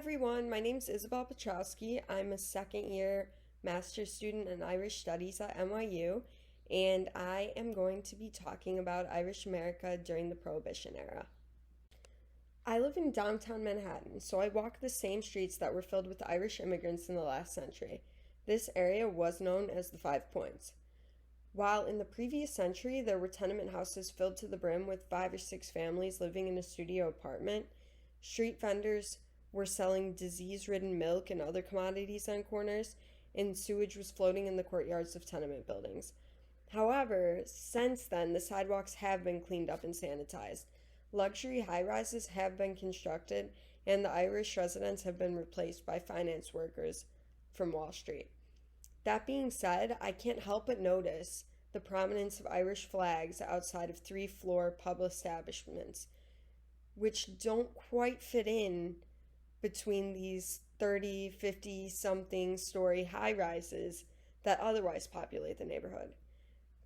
everyone, my name is Isabelle Piotrowski. I'm a second year master's student in Irish Studies at NYU, and I am going to be talking about Irish America during the Prohibition era. I live in downtown Manhattan, so I walk the same streets that were filled with Irish immigrants in the last century. This area was known as the Five Points. While in the previous century there were tenement houses filled to the brim with 5 or 6 families living in a studio apartment, street vendors were selling disease-ridden milk and other commodities on corners, and sewage was floating in the courtyards of tenement buildings. However, since then, the sidewalks have been cleaned up and sanitized. Luxury high-rises have been constructed, and the Irish residents have been replaced by finance workers from Wall Street. That being said, I can't help but notice the prominence of Irish flags outside of 3-floor pub establishments, which don't quite fit in between these 30, 50-something story high-rises that otherwise populate the neighborhood.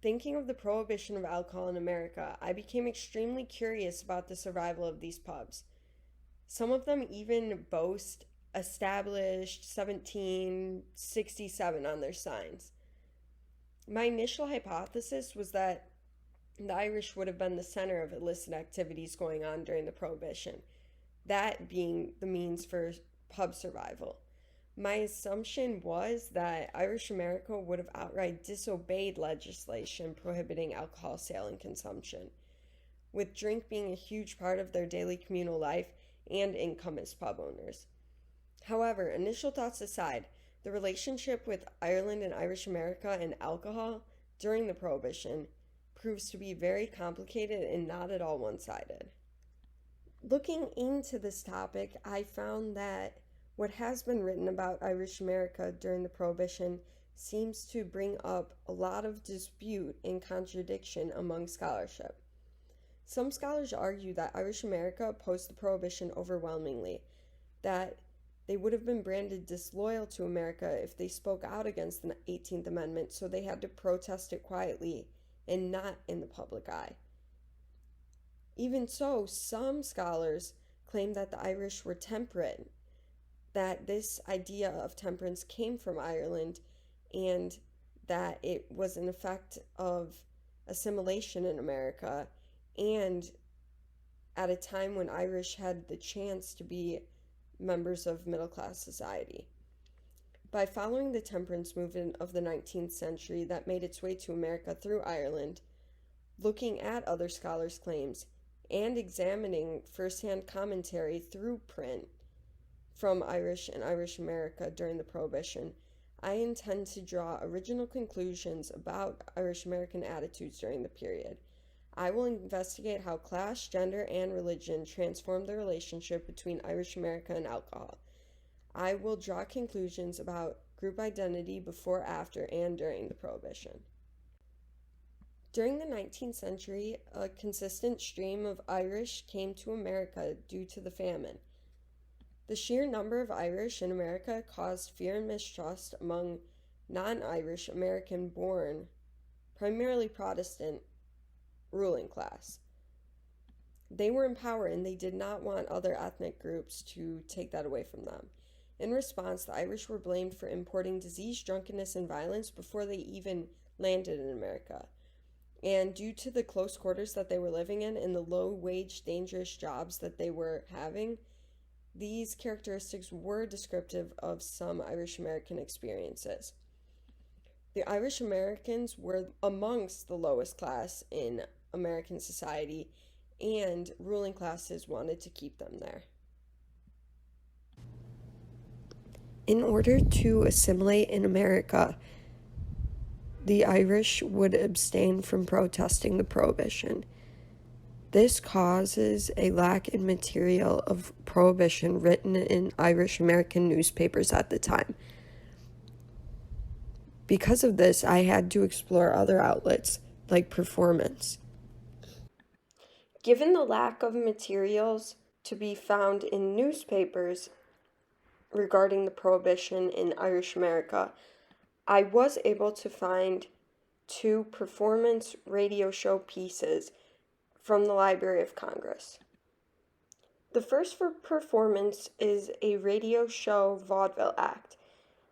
Thinking of the prohibition of alcohol in America, I became extremely curious about the survival of these pubs. Some of them even boast established 1767 on their signs. My initial hypothesis was that the Irish would have been the center of illicit activities going on during the Prohibition, that being the means for pub survival. My assumption was that Irish America would have outright disobeyed legislation prohibiting alcohol sale and consumption, with drink being a huge part of their daily communal life and income as pub owners. However, initial thoughts aside, the relationship with Ireland and Irish America and alcohol during the Prohibition proves to be very complicated and not at all one-sided. Looking into this topic, I found that what has been written about Irish America during the Prohibition seems to bring up a lot of dispute and contradiction among scholarship. Some scholars argue that Irish America opposed the Prohibition overwhelmingly, that they would have been branded disloyal to America if they spoke out against the 18th Amendment, so they had to protest it quietly and not in the public eye. Even so, some scholars claim that the Irish were temperate, that this idea of temperance came from Ireland, and that it was an effect of assimilation in America, and at a time when Irish had the chance to be members of middle-class society. By following the temperance movement of the 19th century that made its way to America through Ireland, looking at other scholars' claims, and examining first-hand commentary through print from Irish and Irish America during the Prohibition, I intend to draw original conclusions about Irish American attitudes during the period. I will investigate how class, gender, and religion transformed the relationship between Irish America and alcohol. I will draw conclusions about group identity before, after, and during the Prohibition. During the 19th century, a consistent stream of Irish came to America due to the famine. The sheer number of Irish in America caused fear and mistrust among non-Irish American-born, primarily Protestant, ruling class. They were in power and they did not want other ethnic groups to take that away from them. In response, the Irish were blamed for importing disease, drunkenness, and violence before they even landed in America. And due to the close quarters that they were living in and the low-wage, dangerous jobs that they were having, these characteristics were descriptive of some Irish American experiences. The Irish Americans were amongst the lowest class in American society, and ruling classes wanted to keep them there. In order to assimilate in America, the Irish would abstain from protesting the Prohibition. This causes a lack in material of Prohibition written in Irish American newspapers at the time. Because of this, I had to explore other outlets, like performance. Given the lack of materials to be found in newspapers regarding the Prohibition in Irish America, I was able to find 2 performance radio show pieces from the Library of Congress. The first performance is a radio show vaudeville act.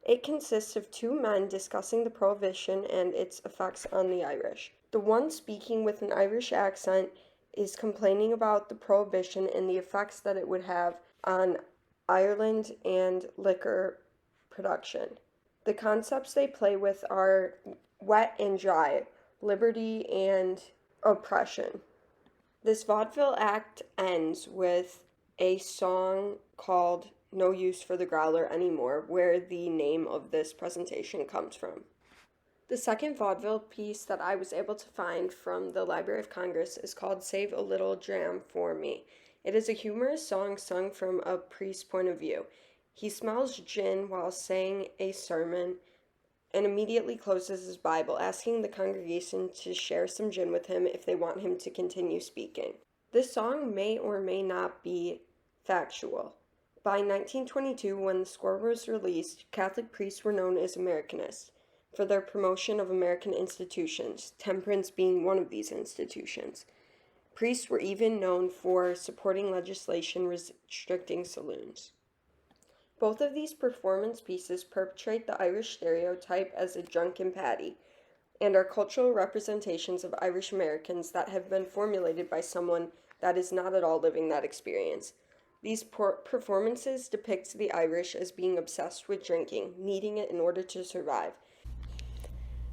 It consists of two men discussing the Prohibition and its effects on the Irish. The one speaking with an Irish accent is complaining about the Prohibition and the effects that it would have on Ireland and liquor production. The concepts they play with are wet and dry, liberty and oppression. This vaudeville act ends with a song called No Use for the Growler Anymore, where the name of this presentation comes from. The second vaudeville piece that I was able to find from the Library of Congress is called Save a Little Dram for Me. It is a humorous song sung from a priest's point of view. He smells gin while saying a sermon and immediately closes his Bible, asking the congregation to share some gin with him if they want him to continue speaking. This song may or may not be factual. By 1922, when the score was released, Catholic priests were known as Americanists for their promotion of American institutions, temperance being one of these institutions. Priests were even known for supporting legislation restricting saloons. Both of these performance pieces perpetrate the Irish stereotype as a drunken paddy and are cultural representations of Irish Americans that have been formulated by someone that is not at all living that experience. These performances depict the Irish as being obsessed with drinking, needing it in order to survive.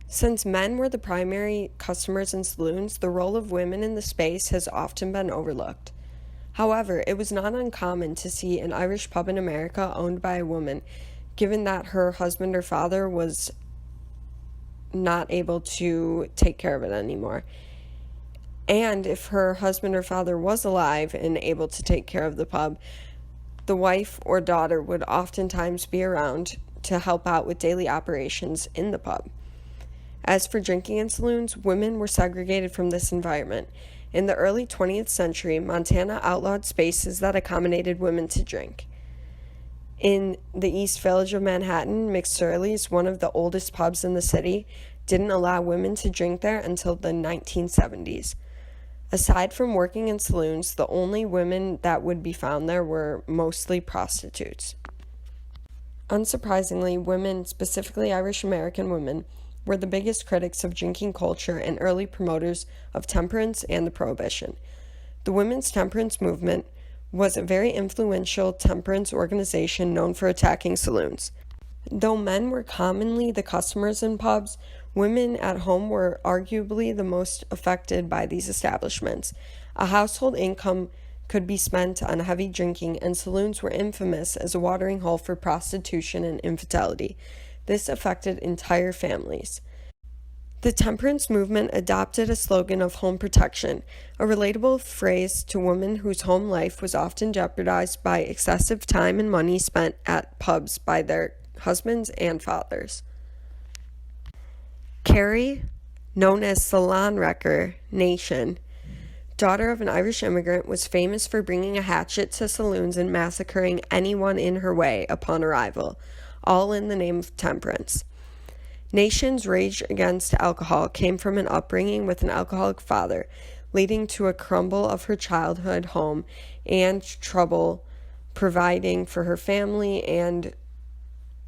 Since men were the primary customers in saloons, the role of women in the space has often been overlooked. However, it was not uncommon to see an Irish pub in America owned by a woman, given that her husband or father was not able to take care of it anymore. And if her husband or father was alive and able to take care of the pub, the wife or daughter would oftentimes be around to help out with daily operations in the pub. As for drinking in saloons, women were segregated from this environment. In the early 20th century, Montana outlawed spaces that accommodated women to drink. In the East Village of Manhattan, McSorley's, one of the oldest pubs in the city, didn't allow women to drink there until the 1970s. Aside from working in saloons, the only women that would be found there were mostly prostitutes. Unsurprisingly, women, specifically Irish American women, were the biggest critics of drinking culture and early promoters of temperance and the Prohibition. The women's temperance movement was a very influential temperance organization known for attacking saloons. Though men were commonly the customers in pubs, women at home were arguably the most affected by these establishments. A household income could be spent on heavy drinking, and saloons were infamous as a watering hole for prostitution and infidelity. This affected entire families. The temperance movement adopted a slogan of home protection, a relatable phrase to women whose home life was often jeopardized by excessive time and money spent at pubs by their husbands and fathers. Carrie, known as Salon Wrecker Nation, daughter of an Irish immigrant, was famous for bringing a hatchet to saloons and massacring anyone in her way upon arrival, all in the name of temperance. Nation's rage against alcohol came from an upbringing with an alcoholic father, leading to a crumble of her childhood home and trouble providing for her family and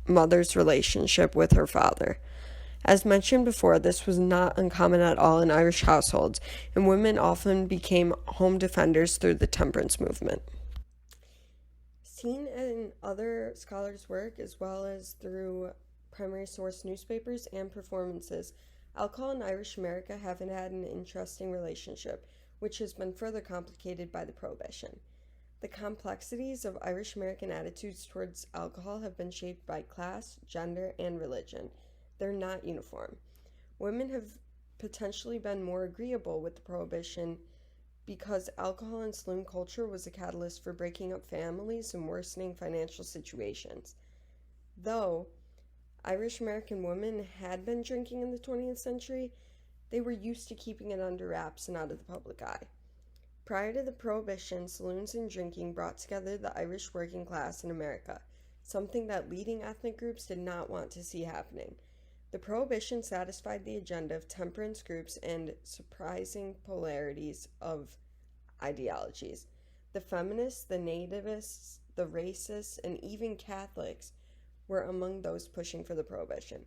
mother's relationship with her father. As mentioned before, this was not uncommon at all in Irish households, and women often became home defenders through the temperance movement. Seen in other scholars' work, as well as through primary source newspapers and performances, alcohol and Irish America have had an interesting relationship, which has been further complicated by the Prohibition. The complexities of Irish American attitudes towards alcohol have been shaped by class, gender, and religion. They're not uniform. Women have potentially been more agreeable with the Prohibition because alcohol and saloon culture was a catalyst for breaking up families and worsening financial situations. Though Irish American women had been drinking in the 20th century, they were used to keeping it under wraps and out of the public eye. Prior to the Prohibition, saloons and drinking brought together the Irish working class in America, something that leading ethnic groups did not want to see happening. The Prohibition satisfied the agenda of temperance groups and surprising polarities of ideologies. The feminists, the nativists, the racists, and even Catholics were among those pushing for the prohibition,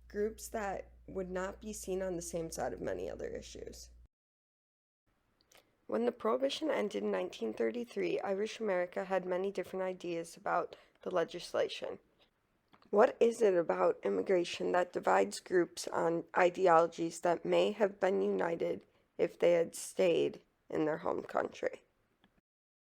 groups that would not be seen on the same side of many other issues. When the Prohibition ended in 1933, Irish America had many different ideas about the legislation. What is it about immigration that divides groups on ideologies that may have been united if they had stayed in their home country?